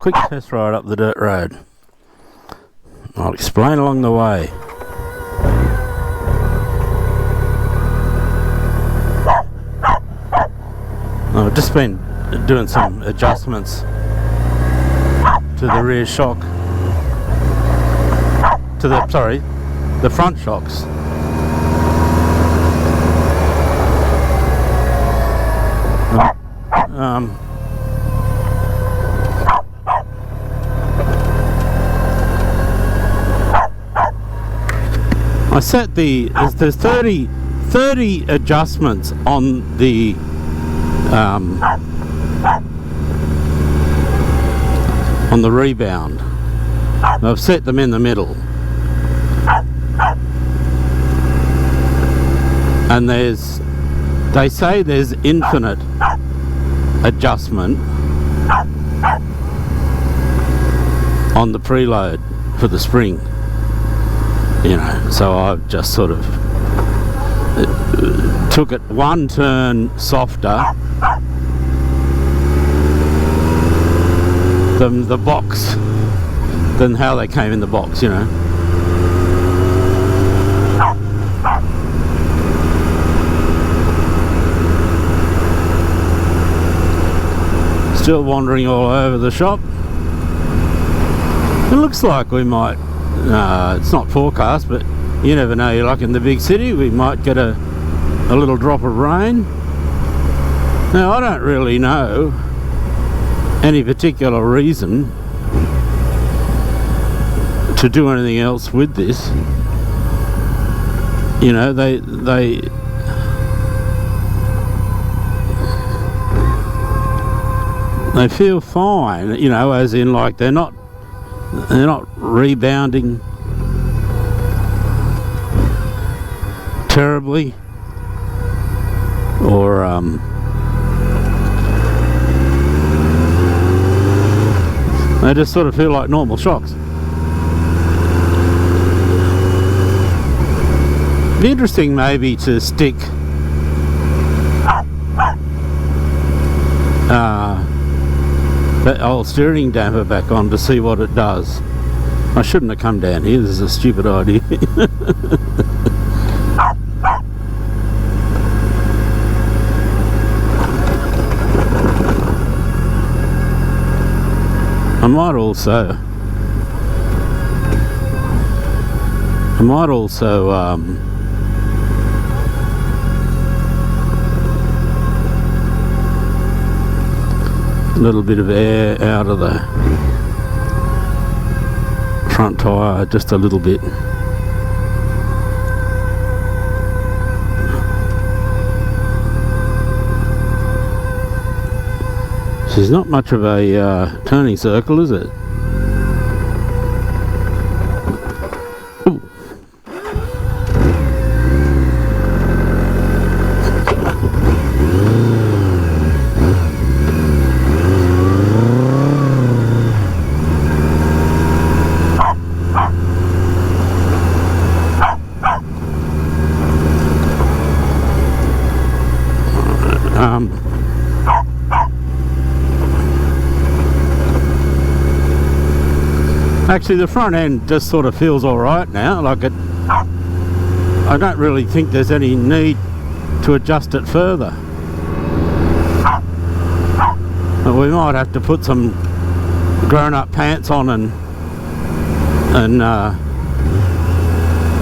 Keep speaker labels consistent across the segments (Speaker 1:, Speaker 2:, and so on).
Speaker 1: Quick test ride up the dirt road. I'll explain along the way. I've just been doing some adjustments to the rear shock, to the front shocks. I set there's 30 adjustments on the rebound. I've set them in the middle, and they say there's infinite adjustment on the preload for the spring, you know, so I've just sort of took it one turn softer than the box, than how they came in the box, you know. Still wandering all over the shop. It looks like we might, it's not forecast, but you never know, like in the big city we might get a little drop of rain. Now I don't really know any particular reason to do anything else with this. You know, they feel fine, you know, as in like they're not rebounding terribly, or they just sort of feel like normal shocks. It'd be interesting maybe to stick that old steering damper back on to see what it does. I shouldn't have come down here, this is a stupid idea. I might also a little bit of air out of the front tyre, just a little bit. This is not much of a turning circle, is it? Ooh. Actually, the front end just sort of feels alright now, like it. I don't really think there's any need to adjust it further. But we might have to put some grown-up pants on and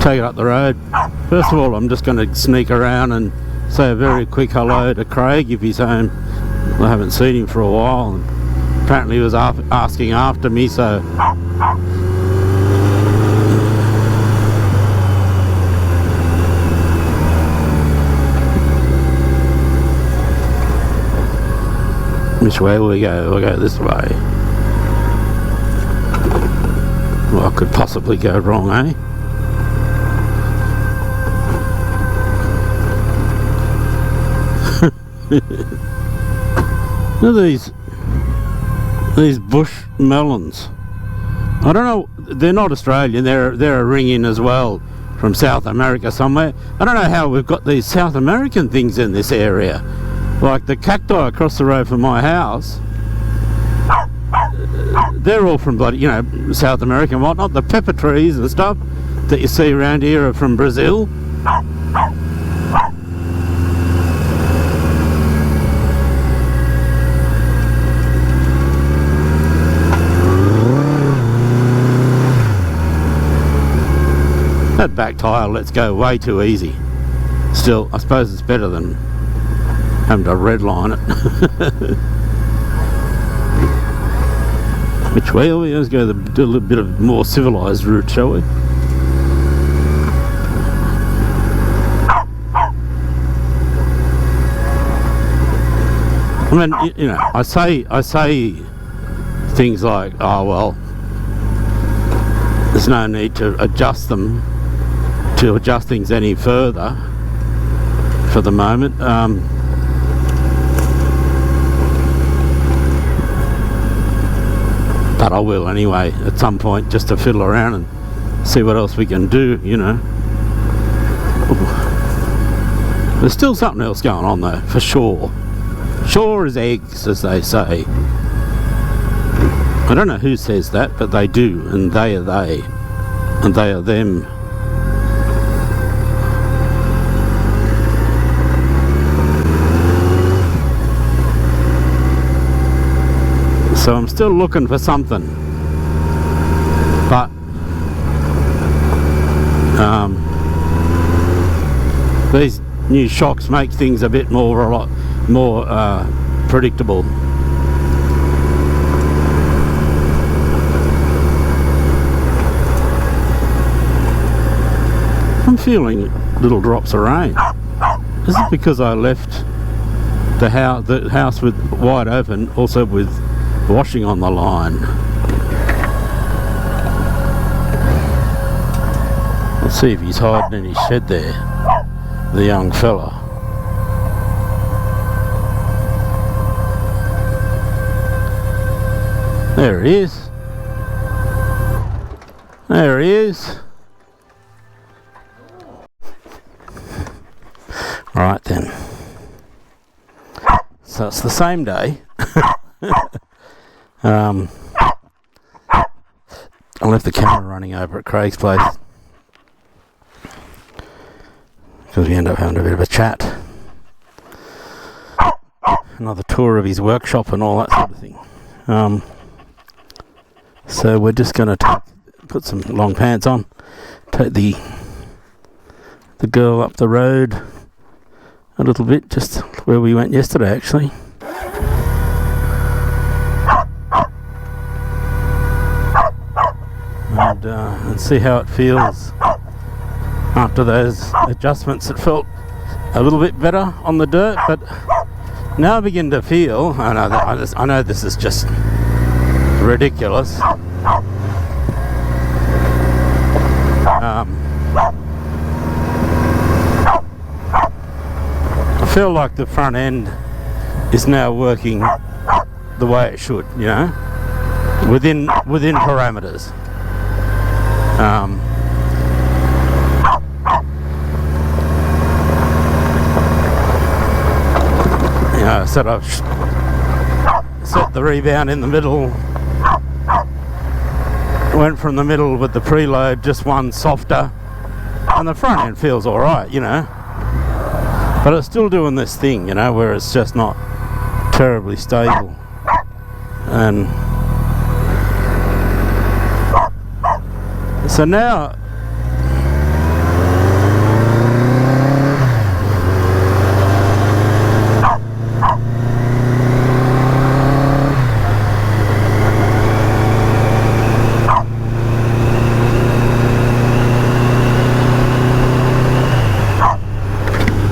Speaker 1: take it up the road. First of all, I'm just going to sneak around and say a very quick hello to Craig if he's home. I haven't seen him for a while, and apparently he was asking after me, so which way will we go? We'll go this way. What could possibly go wrong, eh? Look at these bush melons. I don't know, they're not Australian, they're a ring in as well from South America somewhere. I don't know how we've got these South American things in this area. Like the cacti across the road from my house, they're all from bloody, you know, South America and whatnot. The pepper trees and stuff that you see around here are from Brazil. That back tyre lets go way too easy. Still, I suppose it's better than having to redline it. Which way are we? Let's go do a little bit of more civilised route, shall we? I mean, you know, I say things like, oh well, there's no need to adjust things any further for the moment. But I will anyway at some point, just to fiddle around and see what else we can do, you know. There's still something else going on though, for sure. Sure as eggs, as they say. I don't know who says that, but they do, and they are they, and they are them. So I'm still looking for something, but these new shocks make things a lot more predictable. I'm feeling little drops of rain. Is it because I left the house with wide open, also with washing on the line? Let's see if he's hiding in his shed there, the young fella. There he is. There he is. Right then. So it's the same day. I left the camera running over at Craig's place because we end up having a bit of a chat. Another tour of his workshop and all that sort of thing. So we're just going to put some long pants on, take the girl up the road a little bit, just where we went yesterday actually. And see how it feels after those adjustments. It felt a little bit better on the dirt, but now I begin to feel, I know this is just ridiculous. I feel like the front end is now working the way it should, you know, within parameters. You know, so I've set the rebound in the middle, went from the middle with the preload, just one softer, and the front end feels alright, you know, but it's still doing this thing, you know, where it's just not terribly stable. And so now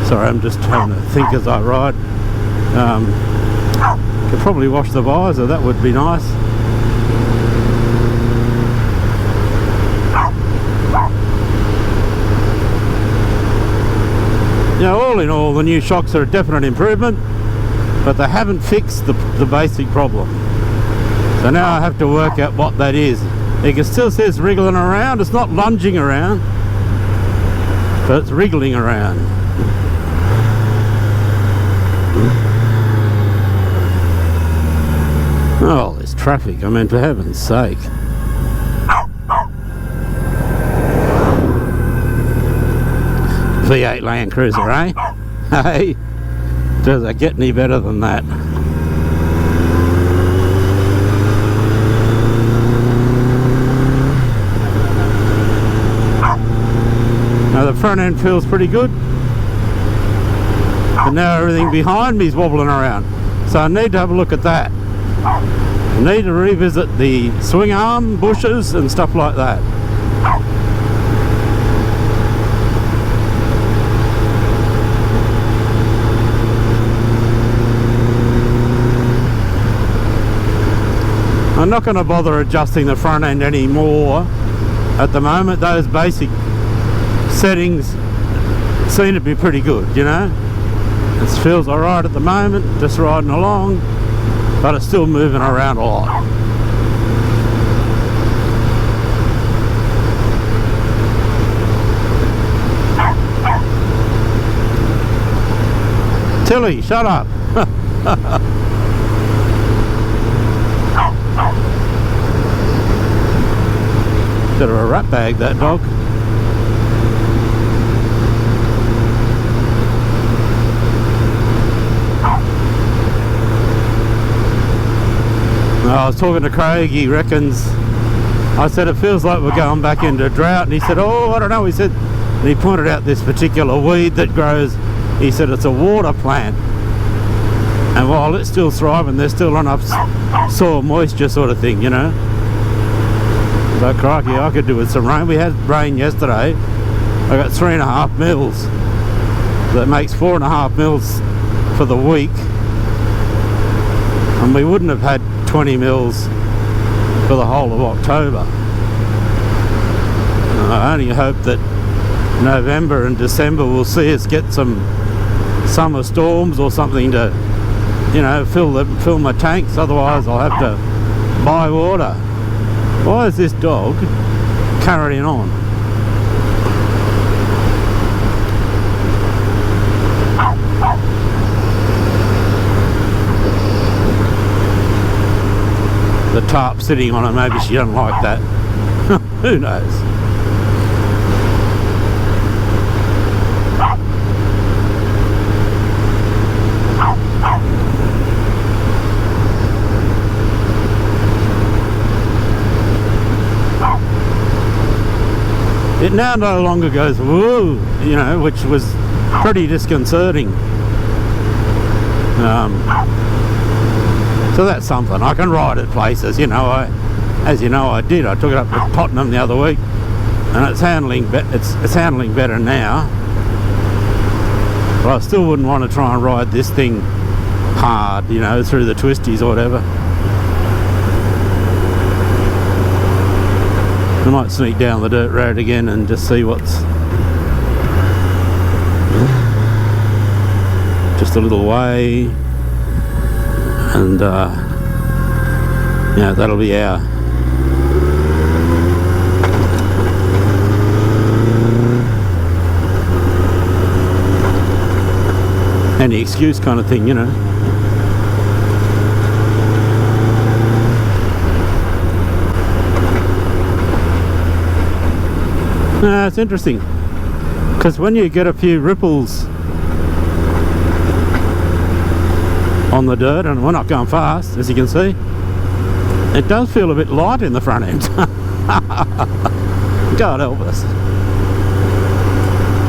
Speaker 1: sorry, I'm just trying to think as I ride. Could probably wash the visor, that would be nice. You know, all in all, the new shocks are a definite improvement, but they haven't fixed the basic problem. So now I have to work out what that is. You can still see it's wriggling around. It's not lunging around, but it's wriggling around. Oh, this traffic. I mean, for heaven's sake. V8 Land Cruiser, eh? Hey, does it get any better than that? Now the front end feels pretty good, but now everything behind me is wobbling around, so I need to have a look at that. I need to revisit the swing arm bushes and stuff like that. I'm not going to bother adjusting the front end anymore at the moment. Those basic settings seem to be pretty good, you know. It feels alright at the moment, just riding along, but it's still moving around a lot. Tilly, shut up. Bit of a rat bag, that dog. I was talking to Craig, he reckons, I said it feels like we're going back into drought, and he said, oh, I don't know, he said, and he pointed out this particular weed that grows. He said it's a water plant, and while it's still thriving, there's still enough soil moisture sort of thing, you know. So crikey, I could do with some rain. We had rain yesterday. I got 3.5 mils. That makes 4.5 mils for the week, and we wouldn't have had 20 mils for the whole of October. I only hope that November and December will see us get some summer storms or something to, you know, fill my tanks. Otherwise I'll have to buy water. Why is this dog carrying on? The tarp sitting on her, maybe she doesn't like that. Who knows? It now no longer goes woo, you know, which was pretty disconcerting. So that's something. I can ride at places, you know. As you know, I did. I took it up to Tottenham the other week, and it's handling better now. But I still wouldn't want to try and ride this thing hard, you know, through the twisties or whatever. I might sneak down the dirt road again and just see what's just a little way, and yeah, that'll be our any excuse kind of thing, you know. No, it's interesting, because when you get a few ripples on the dirt, and we're not going fast, as you can see, it does feel a bit light in the front end. God help us.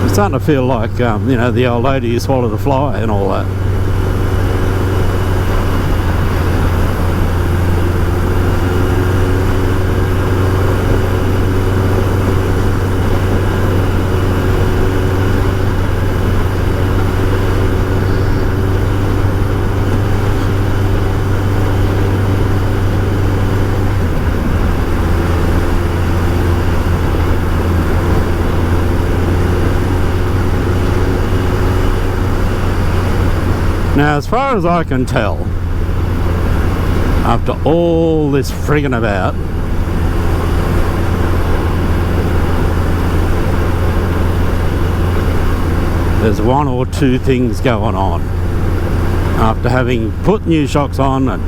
Speaker 1: It's starting to feel like, you know, the old lady who swallowed a fly and all that. Now, as far as I can tell, after all this frigging about, there's one or two things going on. After having put new shocks on and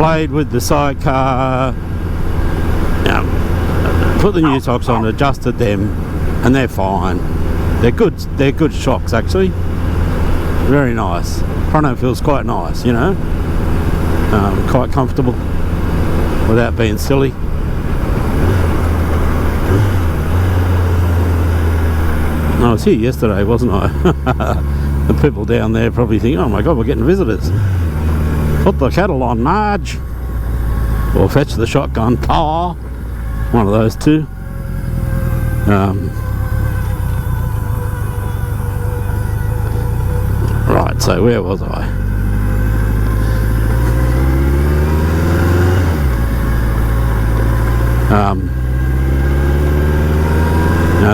Speaker 1: played with the sidecar, put the new shocks on, adjusted them, and they're fine. They're good shocks actually. Very nice. Front end feels quite nice, you know. Quite comfortable without being silly. I was here yesterday, wasn't I? The people down there probably think, oh my god, we're getting visitors. Put the kettle on, Marge. Or fetch the shotgun, Pa. One of those two. Right, so where was I?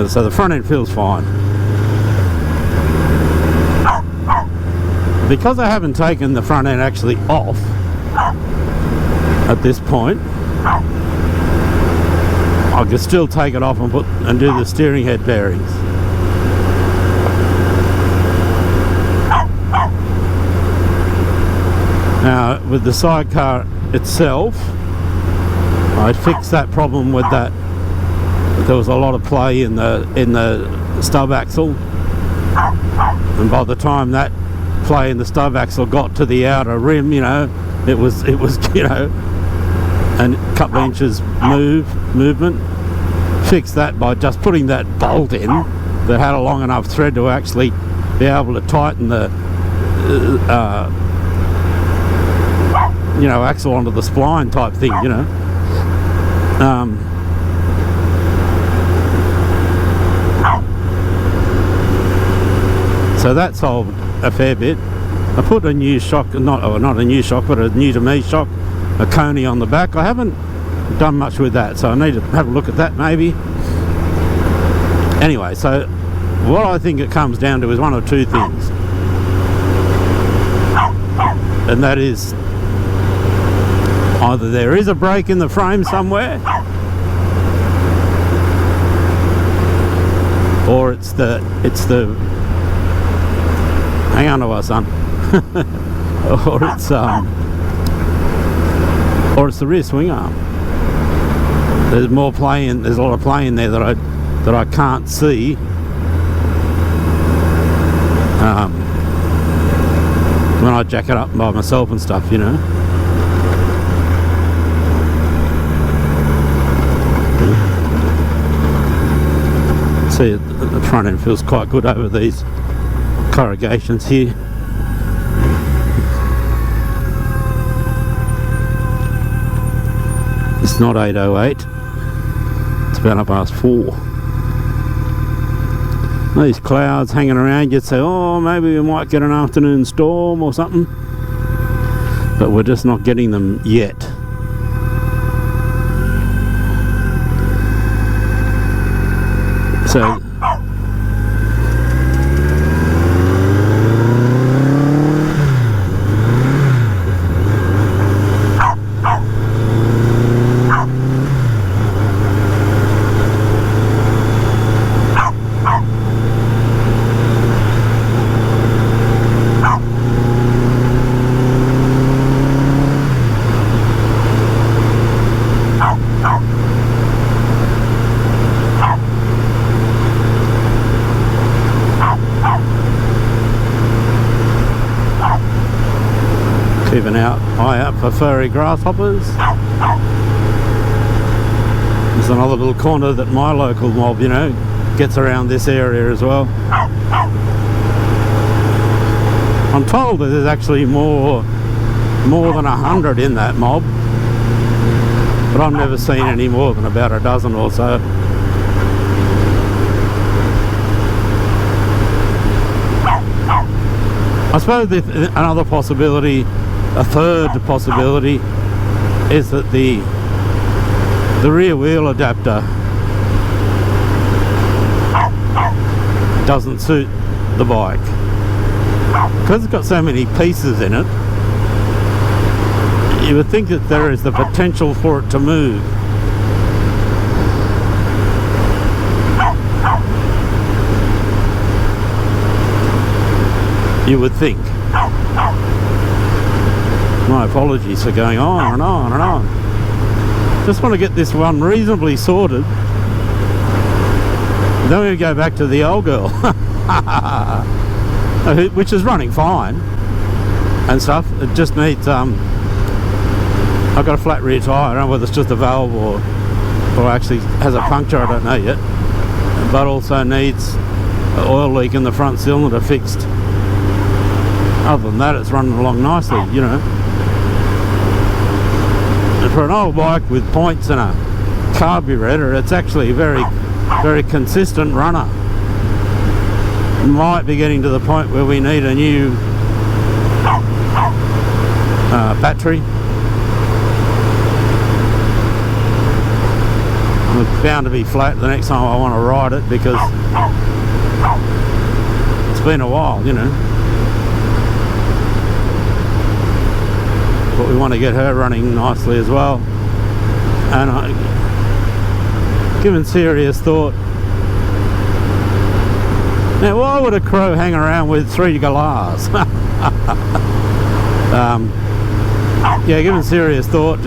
Speaker 1: So the front end feels fine. Because I haven't taken the front end actually off at this point, I could still take it off and do the steering head bearings. Now with the sidecar itself, I fixed that problem with that. There was a lot of play in the stub axle, and by the time that play in the stub axle got to the outer rim, you know, it was you know, and a couple of inches movement. Fixed that by just putting that bolt in that had a long enough thread to actually be able to tighten the you know, axle onto the spline type thing, you know. So that solved a fair bit. I put a new shock, not a new shock, but a new to me shock, a Coney on the back. I haven't done much with that, so I need to have a look at that maybe. Anyway, so what I think it comes down to is one of two things, and that is either there is a break in the frame somewhere, or it's the hang on to us, son. or it's the rear swing arm. There's more play in. There's a lot of play in there that I can't see. When I jack it up by myself and stuff, you know. See, the front end feels quite good over these corrugations here. It's not 8:08. It's about 4:30. These clouds hanging around, you'd say, oh, maybe we might get an afternoon storm or something, but we're just not getting them yet. So keep an eye out for furry grasshoppers. There's another little corner that my local mob, you know, gets around this area as well. I'm told that there's actually more than 100 in that mob, but I've never seen any more than about a dozen or so. I suppose another possibility, a third possibility, is that the rear wheel adapter doesn't suit the bike. Because it's got so many pieces in it, you would think that there is the potential for it to move. You would think. My apologies for going on and on and on. Just want to get this one reasonably sorted. Then we go back to the old girl, which is running fine and stuff. It just needs I've got a flat rear tyre. I don't know whether it's just a valve or actually has a puncture, I don't know yet. But also needs an oil leak in the front cylinder fixed. Other than that, it's running along nicely, you know. And for an old bike with points and a carburetor, it's actually a very, very consistent runner. Might be getting to the point where we need a new battery. It's bound to be flat the next time I want to ride it, because it's been a while, you know. But we want to get her running nicely as well. And given serious thought, now why would a crow hang around with 3 galahs? Yeah, given serious thought,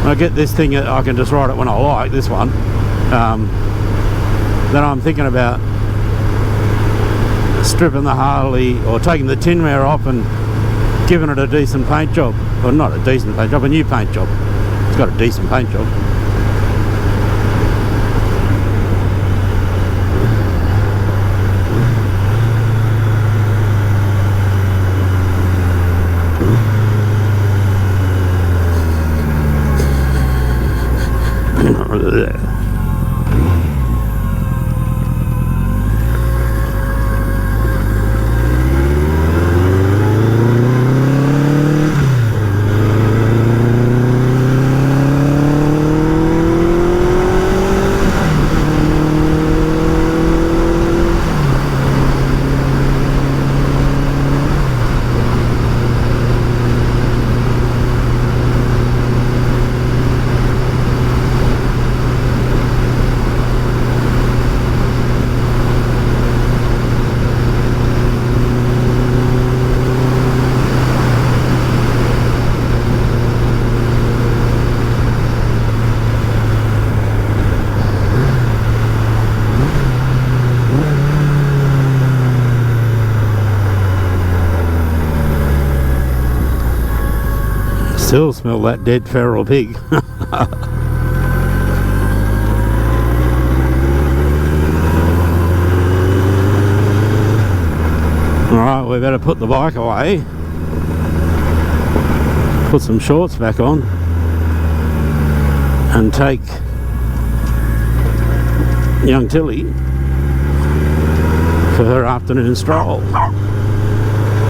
Speaker 1: I get this thing, I can just ride it when I like, this one. Then I'm thinking about stripping the Harley or taking the tinware off and giving it a decent paint job. Well, not a decent paint job, a new paint job. It's got a decent paint job. Still smell that dead feral pig. Alright, we better put the bike away. Put some shorts back on. And take young Tilly for her afternoon stroll.